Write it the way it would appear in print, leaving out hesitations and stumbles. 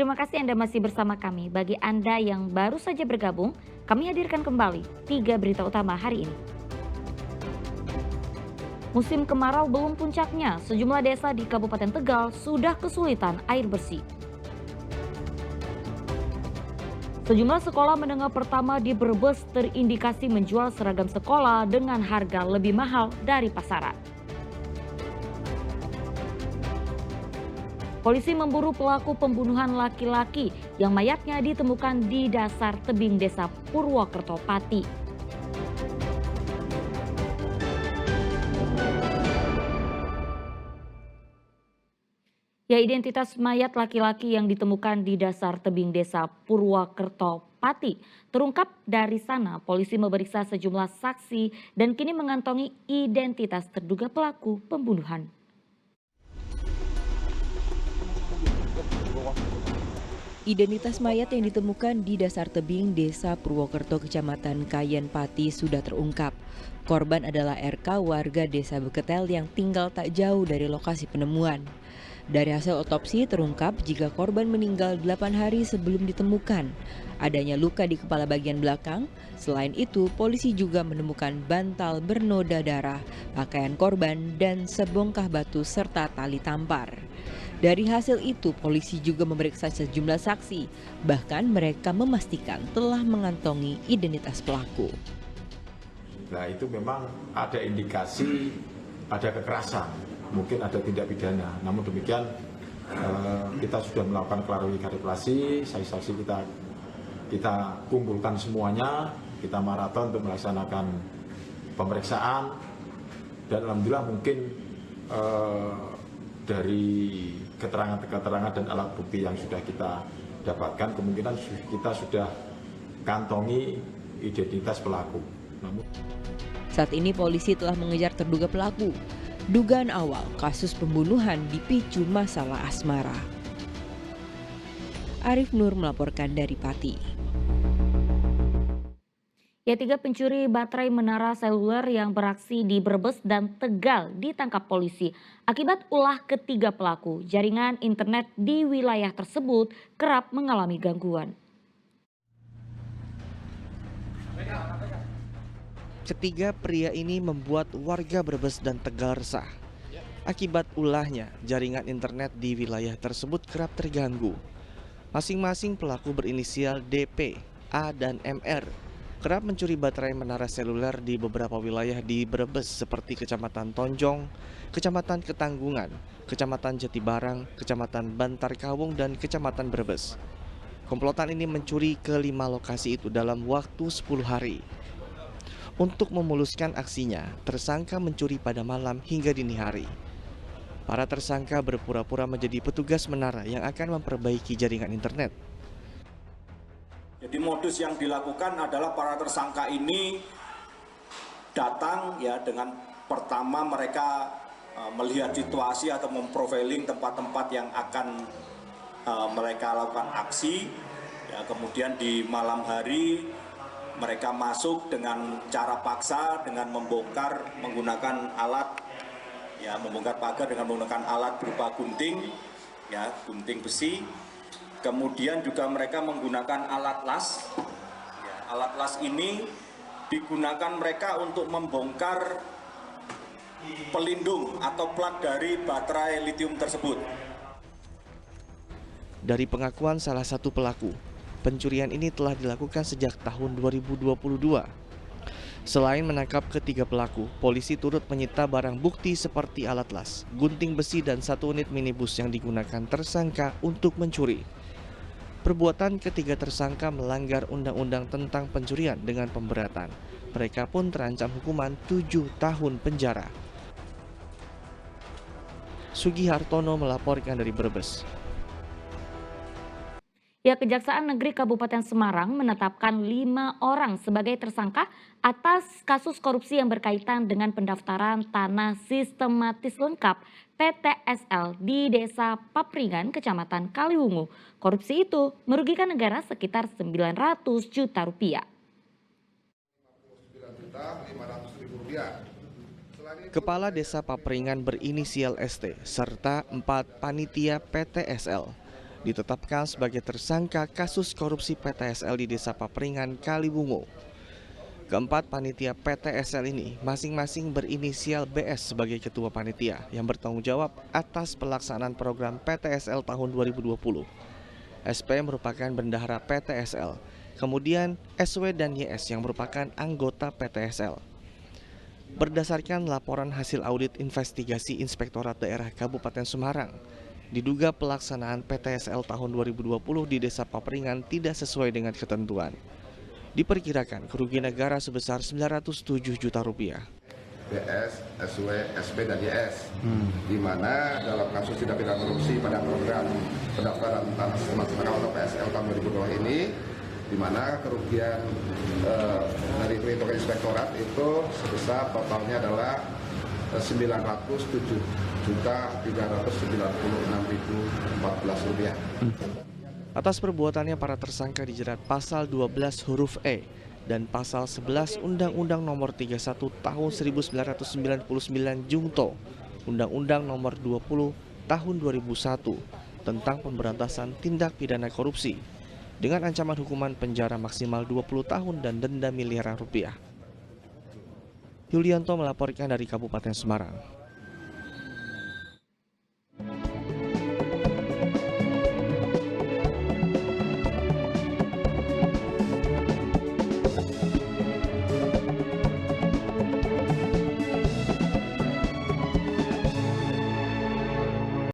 Terima kasih Anda masih bersama kami. Bagi Anda yang baru saja bergabung, kami hadirkan kembali 3 berita utama hari ini. Musim kemarau belum puncaknya, sejumlah desa di Kabupaten Tegal sudah kesulitan air bersih. Sejumlah sekolah menengah pertama di Brebes terindikasi menjual seragam sekolah dengan harga lebih mahal dari pasaran. Polisi memburu pelaku pembunuhan laki-laki yang mayatnya ditemukan di dasar tebing desa Purwokerto, Pati. Ya, identitas mayat laki-laki yang ditemukan di dasar tebing desa Purwokerto, Pati terungkap. Dari sana polisi memeriksa sejumlah saksi dan kini mengantongi identitas terduga pelaku pembunuhan. Identitas mayat yang ditemukan di dasar tebing desa Purwokerto, Kecamatan Kayen, Pati sudah terungkap. Korban adalah RK, warga desa Beketel yang tinggal tak jauh dari lokasi penemuan. Dari hasil otopsi terungkap jika korban meninggal 8 hari sebelum ditemukan. Adanya luka di kepala bagian belakang. Selain itu, polisi juga menemukan bantal bernoda darah, pakaian korban, dan sebongkah batu serta tali tampar. Dari hasil itu, polisi juga memeriksa sejumlah saksi. Bahkan mereka memastikan telah mengantongi identitas pelaku. Nah, itu memang ada indikasi ada kekerasan, mungkin ada tindak pidana. Namun demikian kita sudah melakukan klarifikasi, saksi-saksi kita kumpulkan semuanya, kita maraton untuk melaksanakan pemeriksaan, dan alhamdulillah mungkin dari keterangan-keterangan dan alat bukti yang sudah kita dapatkan, kemungkinan kita sudah kantongi identitas pelaku. Saat ini polisi telah mengejar terduga pelaku. Dugaan awal kasus pembunuhan dipicu masalah asmara. Arif Nur melaporkan dari Pati. Ya, 3 pencuri baterai menara seluler yang beraksi di Brebes dan Tegal ditangkap polisi. Akibat ulah ketiga pelaku, jaringan internet di wilayah tersebut kerap mengalami gangguan. Ketiga pria ini membuat warga Brebes dan Tegal resah. Akibat ulahnya, jaringan internet di wilayah tersebut kerap terganggu. Masing-masing pelaku berinisial DP, A, dan MR kerap mencuri baterai menara seluler di beberapa wilayah di Brebes seperti Kecamatan Tonjong, Kecamatan Ketanggungan, Kecamatan Jatibarang, Kecamatan Bantar Kawung, dan Kecamatan Brebes. Komplotan ini mencuri ke 5 lokasi itu dalam waktu 10 hari. Untuk memuluskan aksinya, tersangka mencuri pada malam hingga dini hari. Para tersangka berpura-pura menjadi petugas menara yang akan memperbaiki jaringan internet. Jadi modus yang dilakukan adalah para tersangka ini datang ya dengan pertama mereka melihat situasi atau memprofiling tempat-tempat yang akan mereka lakukan aksi. Ya, kemudian di malam hari mereka masuk dengan cara paksa dengan membongkar menggunakan alat, ya membongkar pagar dengan menggunakan alat berupa gunting, ya gunting besi. Kemudian juga mereka menggunakan alat las. Ya, alat las ini digunakan mereka untuk membongkar pelindung atau plat dari baterai litium tersebut. Dari pengakuan salah satu pelaku, pencurian ini telah dilakukan sejak tahun 2022. Selain menangkap ketiga pelaku, polisi turut menyita barang bukti seperti alat las, gunting besi, dan 1 unit minibus yang digunakan tersangka untuk mencuri. Perbuatan ketiga tersangka melanggar undang-undang tentang pencurian dengan pemberatan. Mereka pun terancam hukuman 7 tahun penjara. Sugi Hartono melaporkan dari Brebes. Ya, Kejaksaan Negeri Kabupaten Semarang menetapkan 5 orang sebagai tersangka atas kasus korupsi yang berkaitan dengan pendaftaran tanah sistematis lengkap PTSL di Desa Papringan, Kecamatan Kaliwungu. Korupsi itu merugikan negara sekitar 900 juta rupiah. Kepala Desa Papringan berinisial ST serta 4 panitia PTSL ditetapkan sebagai tersangka kasus korupsi PTSL di Desa Papringan, Kalibungu. Keempat panitia PTSL ini masing-masing berinisial BS sebagai ketua panitia yang bertanggung jawab atas pelaksanaan program PTSL tahun 2020. SP merupakan bendahara PTSL, kemudian SW dan YS yang merupakan anggota PTSL. Berdasarkan laporan hasil audit investigasi Inspektorat Daerah Kabupaten Semarang, diduga pelaksanaan PTSL tahun 2020 di Desa Papringan tidak sesuai dengan ketentuan. Diperkirakan kerugian negara sebesar 907 juta rupiah. BS, SW, SP, dan YS, di mana dalam kasus tindak pidana korupsi pada program pendaftaran tanah sementara atau PSL tahun 2020 ini, di mana kerugian dari perhitungan inspektorat itu sebesar totalnya adalah 907.396.014 rupiah. Atas perbuatannya para tersangka dijerat pasal 12 huruf E dan pasal 11 Undang-Undang Nomor 31 Tahun 1999 Jungto, Undang-Undang Nomor 20 Tahun 2001 tentang pemberantasan tindak pidana korupsi dengan ancaman hukuman penjara maksimal 20 tahun dan denda miliaran rupiah. Yulianto melaporkan dari Kabupaten Semarang.